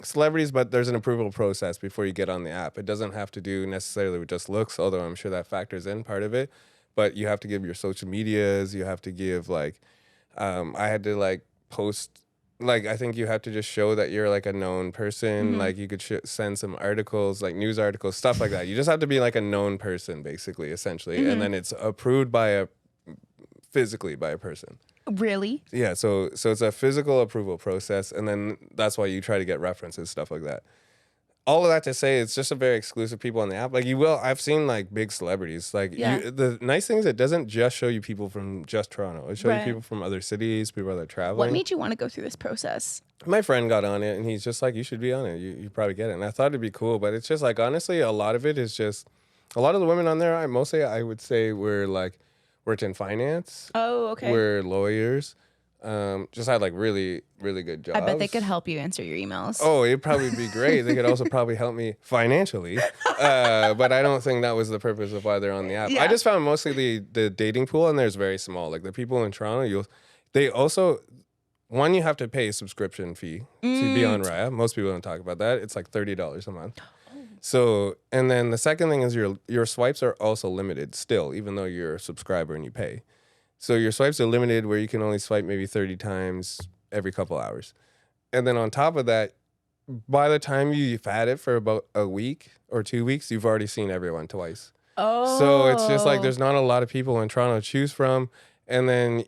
celebrities, but there's an approval process before you get on the app. It doesn't have to do necessarily with just looks, although I'm sure that factors in part of it. But you have to give your social medias, you have to give like I had to like post, like I think you have to just show that you're like a known person. Like you could send some articles, like news articles, stuff like that. You just have to be like a known person, basically, essentially, and then it's approved physically by a person. Really? Yeah. So it's a physical approval process, and then that's why you try to get references, stuff like that. all of that to say, it's just a very exclusive people on the app. Like I've seen like big celebrities. Like the nice thing is it doesn't just show you people from just Toronto. It shows you people from other cities, people that are traveling. What made you want to go through this process? My friend got on it and he's just like, you should be on it. You probably get it. And I thought it'd be cool, but it's just like, honestly, a lot of it is just, a lot of the women on there, I would say worked in finance. Oh, okay. We're lawyers. Just had like really, really good jobs. I bet they could help you answer your emails. Oh, it'd probably be great. They could also probably help me financially. But I don't think that was the purpose of why they're on the app. Yeah. I just found mostly the dating pool and there's very small. Like the people in Toronto, they also, one, you have to pay a subscription fee to be on Raya. Most people don't talk about that. It's like $30 a month. So, and then the second thing is your swipes are also limited still, even though you're a subscriber and you pay. So your swipes are limited where you can only swipe maybe 30 times every couple hours. And then on top of that, by the time you've had it for about a week or 2 weeks, you've already seen everyone twice. Oh. So it's just like there's not a lot of people in Toronto to choose from. And then,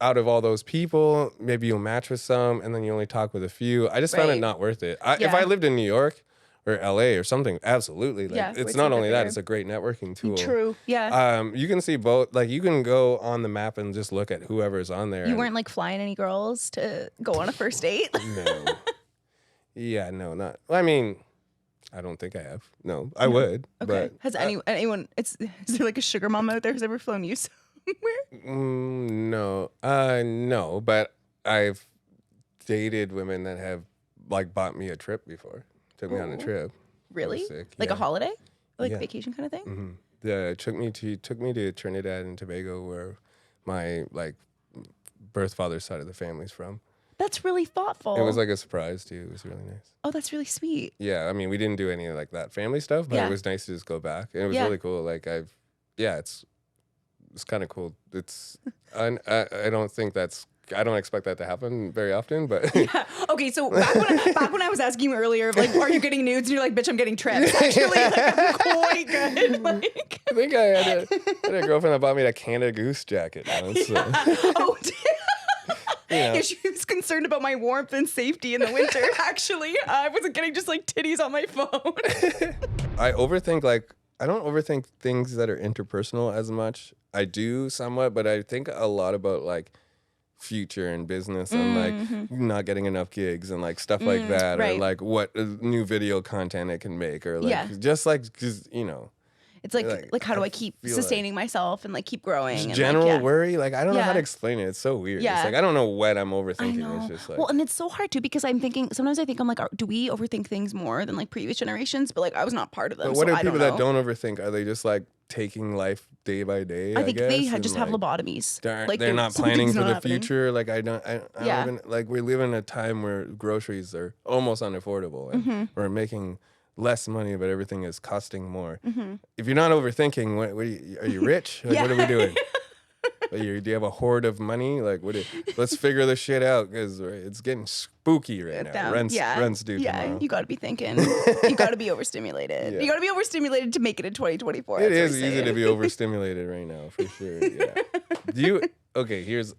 out of all those people, maybe you'll match with some and then you only talk with a few. I just found it not worth it. If I lived in New York or LA or something, absolutely. Like it's not only that, it's a great networking tool. True. Yeah. You can see both. Like you can go on the map and just look at whoever's on there. You weren't like flying any girls to go on a first date? No. Yeah, no, not. I mean, I don't think I have. No, I would. Okay. But Has anyone? Is there like a sugar mama out there who's ever flown you somewhere? No, no. But I've dated women that have like bought me a trip before. Took me on a trip. Really? Sick. Like a holiday? Like Yeah. vacation kind of thing? Mm-hmm. Took me to Trinidad and Tobago, where my like birth father's side of the family's from. That's really thoughtful. It was like a surprise too. It was really nice. Oh, that's really sweet. Yeah, I mean, we didn't do any like that family stuff, but it was nice to just go back, and it was really cool. Like it's kind of cool. It's I don't expect that to happen very often, but Yeah. Okay, so back when I was asking you earlier, of like, are you getting nudes? And you're like, bitch, I'm getting trips. Actually, like, I'm quite good. Like, I think I had a girlfriend that bought me a Canada Goose jacket once. So. oh, Yeah. yeah, she was concerned about my warmth and safety in the winter. Actually, I wasn't getting just like titties on my phone. I don't overthink things that are interpersonal as much. I do somewhat, but I think a lot about like future and business and like not getting enough gigs and like stuff like that, or like what new video content it can make, or like just like, cause It's like how do I keep sustaining myself and like keep growing? And general like, worry, like I don't know how to explain it. It's so weird. Yeah. It's like I don't know what I'm I overthinking. know. It's just like, Well, and it's so hard too because sometimes I think I'm like, do we overthink things more than like previous generations? But like I was not part of them. but what so are I people don't know. that don't overthink? Are they just like taking life day by day? I think guess, they and, just have like, lobotomies. They're not planning for something's not the happening. future. Like I don't even, like we live in a time where groceries are almost unaffordable and we're making less money, but everything is costing more. If you're not overthinking, are you rich? Like, what are we doing? Do you have a hoard of money? Like, let's figure this shit out because it's getting spooky right now. Rent's due tomorrow. You got to be thinking. You got to be overstimulated. Yeah. You got to be overstimulated to make it in 2024. It is easy to be overstimulated right now, for sure. Yeah.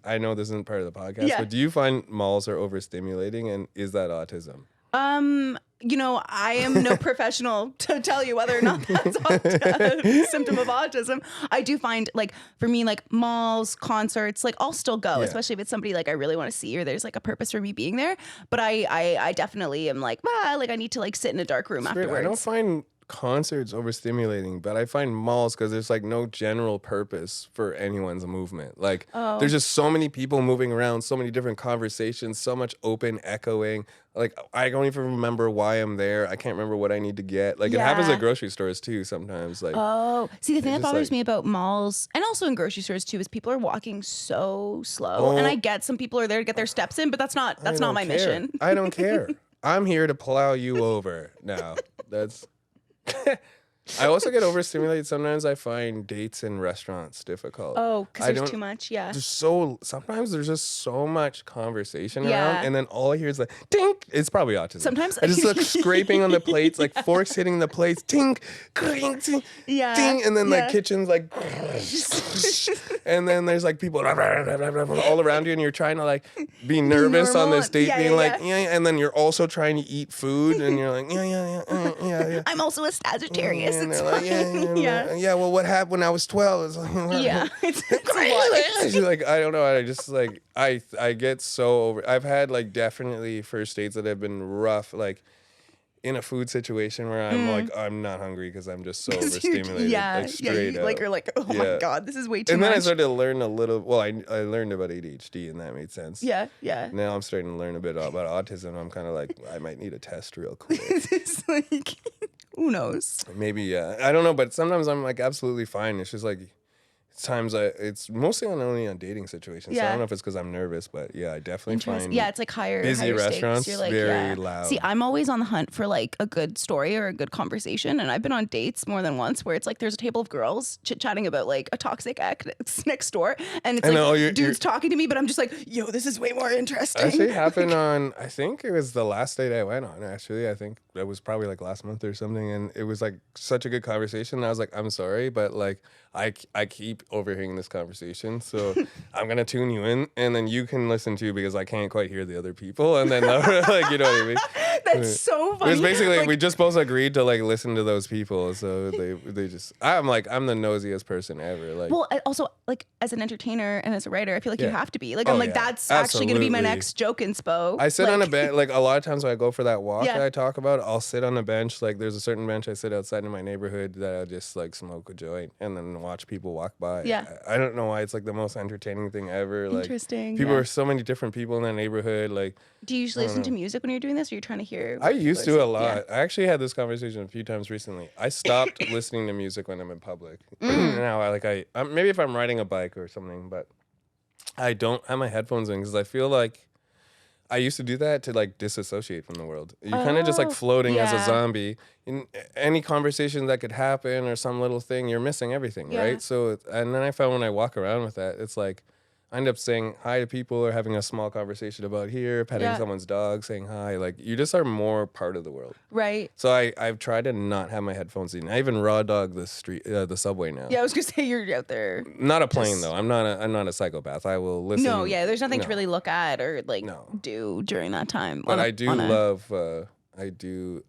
I know this isn't part of the podcast, but do you find malls are overstimulating, and is that autism? I am no professional to tell you whether or not that's a symptom of autism. I do find, like, for me, like malls, concerts, like I'll still go, especially if it's somebody like I really want to see or there's like a purpose for me being there. But I definitely am like, like I need to like sit in a dark room afterwards. I don't find concerts overstimulating, but I find malls because there's like no general purpose for anyone's movement. Like there's just so many people moving around, so many different conversations, so much open echoing. Like I don't even remember why I'm there. I can't remember what I need to get. Like it happens at grocery stores too sometimes. Like see, the thing that bothers me about malls and also in grocery stores too is people are walking so slow. And I get some people are there to get their steps in, but that's not my mission. I don't care. I'm here to plow you over now. I also get overstimulated. Sometimes I find dates in restaurants difficult. Oh, because I there's don't- too much. Yeah. Sometimes there's just so much conversation Yeah. around, and then all I hear is like tink. It's probably autism. Sometimes I just like scraping on the plates, like forks hitting the plates, tink, clink, tink, Yeah. ding, and then Yeah. the kitchen's like, and then there's like people all around you, and you're trying to like be nervous on normal. this date, Yeah, being yeah, like, yeah. yeah, and then you're also trying to eat food, and you're like, yeah. I'm also a Sagittarius. And It's they're like, fine. yeah. Well, what happened when I was 12? It's like, Yeah. It's a lot. She's like, I don't know. I just like, I get so over. I've had like definitely first dates that have been rough, like in a food situation where I'm like, I'm not hungry because I'm just so overstimulated. Yeah. Like straight up. Like you're like, oh my Yeah. God, this is way too And much. then I started to learn a little. Well, I learned about ADHD, and that made sense. Yeah. Now I'm starting to learn a bit about autism. I'm kind of like, I might need a test real quick. It's like, who knows? Maybe, yeah. I don't know, but sometimes I'm like absolutely fine. It's just like it's mostly only on dating situations. So I Yeah. don't know if it's because I'm nervous, but yeah, I definitely find Yeah, it's like higher busy higher restaurants stakes. You're like, very loud. See, I'm always on the hunt for like a good story or a good conversation, and I've been on dates more than once where it's like there's a table of girls chit chatting about like a toxic ex next door, and it's I like know, you're- dudes talking to me, but I'm just like, yo, this is way more interesting. Actually happened on, I think it was the last date I went on, actually. I think that was probably like last month or something, and it was like such a good conversation. And I was like, I'm sorry, but like I keep overhearing this conversation, so I'm gonna tune you in, and then you can listen too, because I can't quite hear the other people, and then like, you know what I mean? That's so funny. It was basically Like, we just both agreed to like listen to those people, so they just I'm the nosiest person ever. Like, well, also like as an entertainer and as a writer, I feel like you Yeah. have to be like, Oh, I'm like, yeah. that's actually gonna be my Absolutely. next joke inspo. I sit like, on a bench. Like a lot of times when I go for that walk Yeah. that I talk about, I'll sit on a bench. Like there's a certain bench I sit outside in my neighborhood that I'll just like smoke a joint and then watch people walk by. Yeah. I don't know why it's like the most entertaining thing ever. Like Interesting. people yeah. are so many different people in that neighborhood. Like Do you usually listen to music when you're doing this, or you're trying to hear? I what people used are to a saying? lot. Yeah. I actually had this conversation a few times recently. I stopped listening to music when I'm in public. Now maybe if I'm riding a bike or something, but I don't have my headphones in because I feel like I used to do that to like disassociate from the world. You're kind of just like Oh, floating as a yeah. zombie. In any conversation that could happen or some little thing, you're missing everything, Yeah. right? So, and then I found when I walk around with that, it's like I end up saying hi to people or having a small conversation about here, petting Yeah. someone's dog, saying hi. Like you just are more part of the world. Right. So I've tried to not have my headphones in. I even raw dog the subway now. Yeah, I was gonna say you're out there. Not a plane Just- though. I'm not a psychopath. I will listen. No, yeah, there's nothing to No. really look at or like No. do during that time. But on a- I do on a- love. I do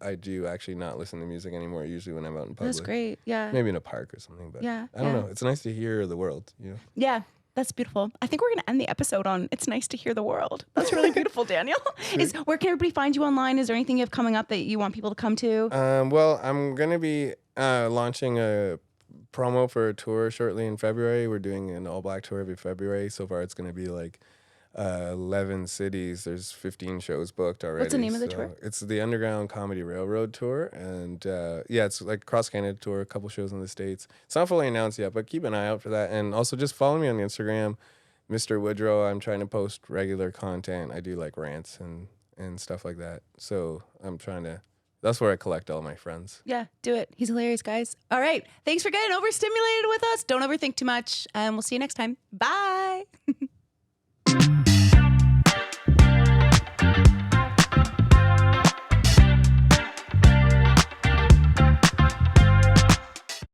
actually not listen to music anymore. Usually when I'm out in public. That's great. Yeah. Maybe in a park or something. But Yeah, I don't yeah. know. It's nice to hear the world. You know. Yeah. That's beautiful. I think we're going to end the episode on "It's nice to hear the world." That's really beautiful, Daniel. Where can everybody find you online? Is there anything you have coming up that you want people to come to? Well, I'm gonna be launching a promo for a tour shortly in February. We're doing an all-black tour every February. So far, it's gonna be like 11 cities. There's 15 shows booked already. What's the name of the So tour? It's the Underground Comedy Railroad Tour, and yeah, it's like cross Canada tour, a couple shows in the States. It's not fully announced yet, but keep an eye out for that. And also just follow me on Instagram, Mr. Woodrow. I'm trying to post regular content. I do like rants and stuff like that. So I'm trying to. That's where I collect all my friends. Yeah, do it. He's hilarious, guys. All right. Thanks for getting overstimulated with us. Don't overthink too much, and we'll see you next time. Bye.